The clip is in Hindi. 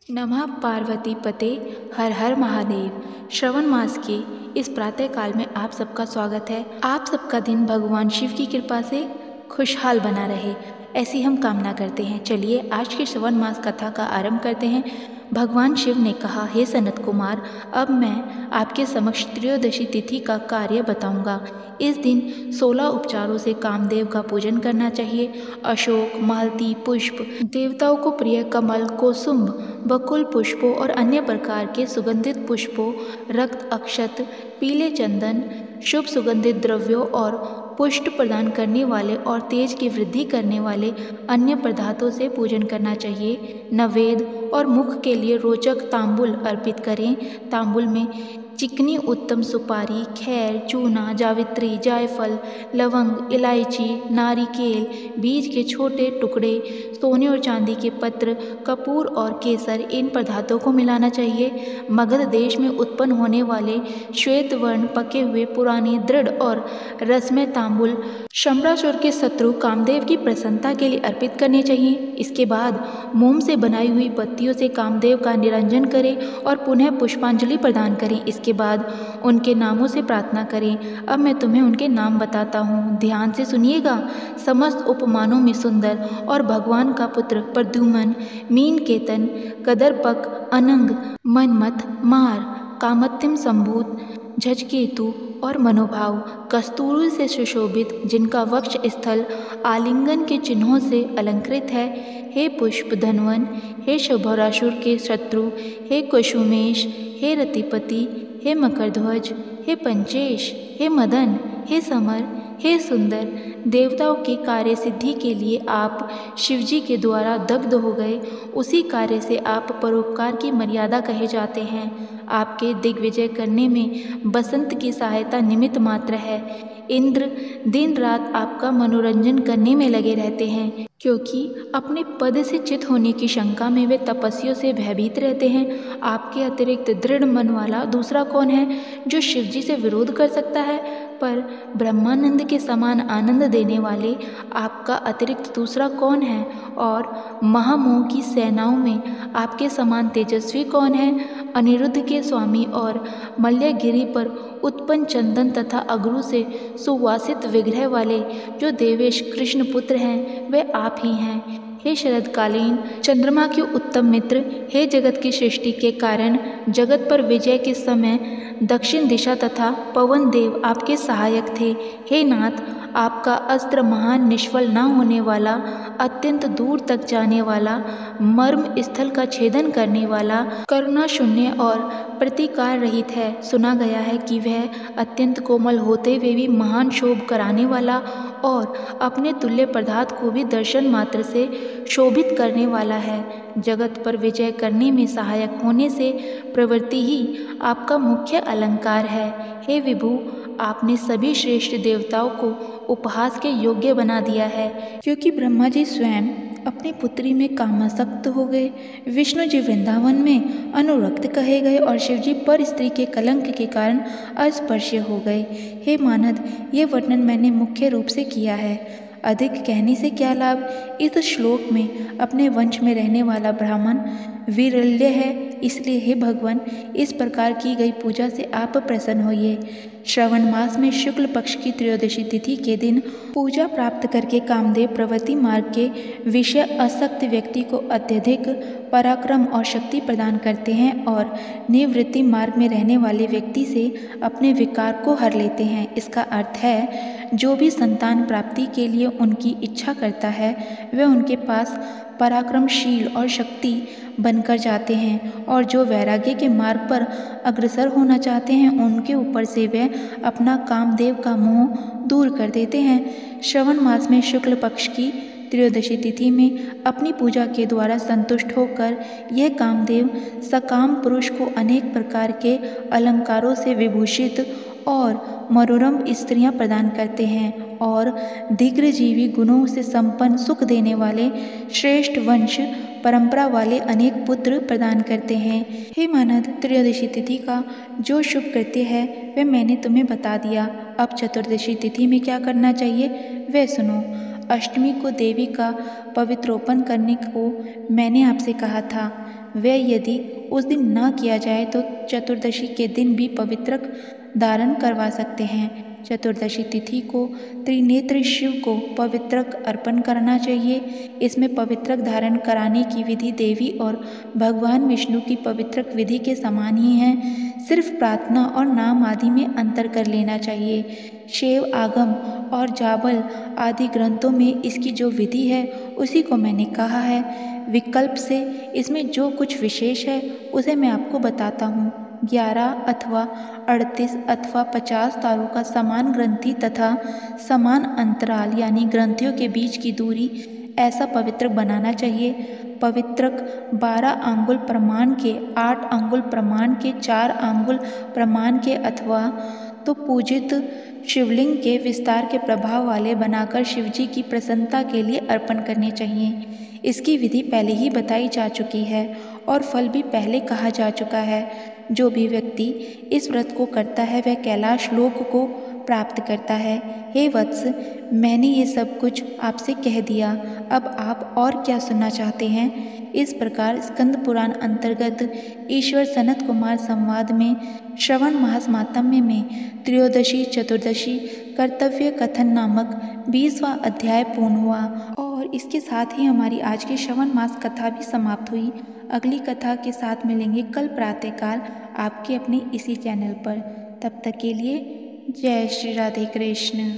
नमः पार्वती पते हर हर महादेव। श्रवण मास के इस प्रातः काल में आप सबका स्वागत है। आप सबका दिन भगवान शिव की कृपा से खुशहाल बना रहे, ऐसी हम कामना करते हैं। चलिए आज की श्रवण मास कथा का आरंभ करते हैं। भगवान शिव ने कहा, हे सनत कुमार, अब मैं आपके समक्ष त्रयोदशी तिथि का कार्य बताऊंगा। इस दिन 16 उपचारों से कामदेव का पूजन करना चाहिए। अशोक, मालती पुष्प, देवताओं को प्रिय कमल, कोसुम्भ, बकुल पुष्पों और अन्य प्रकार के सुगंधित पुष्पों, रक्त अक्षत, पीले चंदन, शुभ सुगंधित द्रव्यों और पुष्ट प्रदान करने वाले और तेज की वृद्धि करने वाले अन्य पदार्थों से पूजन करना चाहिए। नवेद और मुख के लिए रोचक तांबुल अर्पित करें। तांबुल में चिकनी उत्तम सुपारी, खैर, चूना, जावित्री, जायफल, लवंग, इलायची, नारिकेल, बीज के छोटे टुकड़े, सोने और चांदी के पत्र, कपूर और केसर, इन पदार्थों को मिलाना चाहिए। मगध देश में उत्पन्न होने वाले श्वेत वर्ण पके हुए पुराने दृढ़ और रसमय तांबुल शंबरासुर के शत्रु कामदेव की प्रसन्नता के लिए अर्पित करने चाहिए। इसके बाद मोम से बनाई हुई बत्तियों से कामदेव का निरंजन करें और पुनः पुष्पांजलि प्रदान करें। इसके बाद उनके नामों से प्रार्थना करें। अब मैं तुम्हें उनके नाम बताता हूँ, ध्यान से सुनिएगा। समस्त उपमानों में सुंदर और भगवान का पुत्र प्रद्युम्न, मीनकेतन, कदरपक, अनंग, मनमथ, मार, कामत्यम संभूत, झचकेतु और मनोभाव, कस्तूरी से सुशोभित, जिनका वक्ष स्थल आलिंगन के चिन्हों से अलंकृत है। हे पुष्प धनवन, हे शंबरासुर के शत्रु, हे कुसुमेश, हे रतिपति, हे मकरध्वज, हे पंचेश, हे मदन, हे समर, हे सुंदर, देवताओं की कार्य सिद्धि के लिए आप शिवजी के द्वारा दग्ध हो गए, उसी कार्य से आप परोपकार की मर्यादा कहे जाते हैं। आपके दिग्विजय करने में बसंत की सहायता निमित्त मात्र है। इंद्र दिन रात आपका मनोरंजन करने में लगे रहते हैं, क्योंकि अपने पद से च्युत होने की शंका में वे तपस्वियों से भयभीत रहते हैं। आपके अतिरिक्त दृढ़ मन वाला दूसरा कौन है जो शिवजी से विरोध कर सकता है? पर ब्रह्मानंद के समान आनंद देने वाले आपका अतिरिक्त दूसरा कौन है? और महामोह की सेनाओं में आपके समान तेजस्वी कौन है? अनिरुद्ध के स्वामी और मल्यगिरी पर उत्पन्न चंदन तथा अगरू से सुवासित विग्रह वाले जो देवेश कृष्ण पुत्र हैं, वे आप ही हैं। हे शरदकालीन चंद्रमा के उत्तम मित्र, हे जगत की सृष्टि के कारण, जगत पर विजय के समय दक्षिण दिशा तथा पवन देव आपके सहायक थे। हे नाथ, आपका अस्त्र महान निष्फल न होने वाला, अत्यंत दूर तक जाने वाला, मर्म स्थल का छेदन करने वाला, करुणा शून्य और प्रतिकार रहित है। सुना गया है कि वह अत्यंत कोमल होते हुए भी महान शोभ कराने वाला और अपने तुल्य पदार्थ को भी दर्शन मात्र से शोभित करने वाला है। जगत पर विजय करने में सहायक होने से प्रवृत्ति ही आपका मुख्य अलंकार है। हे विभु, आपने सभी श्रेष्ठ देवताओं को उपहास के योग्य बना दिया है, क्योंकि ब्रह्मा जी स्वयं अपनी पुत्री में कामासक्त हो गए, विष्णु जी वृंदावन में अनुरक्त कहे गए और शिवजी पर स्त्री के कलंक के कारण अस्पर्श्य हो गए। हे मानद, ये वर्णन मैंने मुख्य रूप से किया है, अधिक कहने से क्या लाभ। इस श्लोक में अपने वंश में रहने वाला ब्राह्मण वीरल्य है, इसलिए हे भगवान, इस प्रकार की गई पूजा से आप प्रसन्न होइए। श्रवण मास में शुक्ल पक्ष की त्रयोदशी तिथि के दिन पूजा प्राप्त करके कामदेव प्रवृत्ति मार्ग के विषय आसक्त व्यक्ति को अत्यधिक पराक्रम और शक्ति प्रदान करते हैं और निवृत्ति मार्ग में रहने वाले व्यक्ति से अपने विकार को हर लेते हैं। इसका अर्थ है, जो भी संतान प्राप्ति के लिए उनकी इच्छा करता है, वह उनके पास पराक्रमशील और शक्ति बनकर जाते हैं, और जो वैराग्य के मार्ग पर अग्रसर होना चाहते हैं, उनके ऊपर से वे अपना कामदेव का मोह दूर कर देते हैं। श्रवण मास में शुक्ल पक्ष की त्रयोदशी तिथि में अपनी पूजा के द्वारा संतुष्ट होकर यह कामदेव सकाम पुरुष को अनेक प्रकार के अलंकारों से विभूषित और मनोरम स्त्रियां प्रदान करते हैं और दीर्घजीवी गुणों से संपन्न सुख देने वाले श्रेष्ठ वंश परंपरा वाले अनेक पुत्र प्रदान करते हैं। हे मानद, त्रयोदशी तिथि का जो शुभ कृत्य है वह मैंने तुम्हें बता दिया। अब चतुर्दशी तिथि में क्या करना चाहिए वह सुनो। अष्टमी को देवी का पवित्रोपण करने को मैंने आपसे कहा था। वह यदि उस दिन न किया जाए तो चतुर्दशी के दिन भी पवित्रक धारण करवा सकते हैं। चतुर्दशी तिथि को त्रिनेत्र शिव को पवित्रक अर्पण करना चाहिए। इसमें पवित्रक धारण कराने की विधि देवी और भगवान विष्णु की पवित्रक विधि के समान ही है। सिर्फ प्रार्थना और नाम आदि में अंतर कर लेना चाहिए। शैव आगम और जाबल आदि ग्रंथों में इसकी जो विधि है उसी को मैंने कहा है। विकल्प से इसमें जो कुछ विशेष है उसे मैं आपको बताता हूँ। 11 अथवा 38 अथवा 50 तारों का समान ग्रंथि तथा समान अंतराल यानी ग्रंथियों के बीच की दूरी ऐसा पवित्रक बनाना चाहिए। पवित्रक 12 अंगुल प्रमाण के, 8 अंगुल प्रमाण के, 4 अंगुल प्रमाण के अथवा तो पूजित शिवलिंग के विस्तार के प्रभाव वाले बनाकर शिवजी की प्रसन्नता के लिए अर्पण करने चाहिए। इसकी विधि पहले ही बताई जा चुकी है और फल भी पहले कहा जा चुका है। जो भी व्यक्ति इस व्रत को करता है वह कैलाश लोक को प्राप्त करता है। हे वत्स, मैंने ये सब कुछ आपसे कह दिया, अब आप और क्या सुनना चाहते हैं? इस प्रकार स्कंद पुराण अंतर्गत ईश्वर सनत कुमार संवाद में श्रवण मास मातम्य में त्रयोदशी चतुर्दशी कर्तव्य कथन नामक 20वां अध्याय पूर्ण हुआ और इसके साथ ही हमारी आज की श्रवण मास कथा भी समाप्त हुई। अगली कथा के साथ मिलेंगे कल प्रातःकाल आपके अपने इसी चैनल पर। तब तक के लिए जय श्री राधे कृष्ण।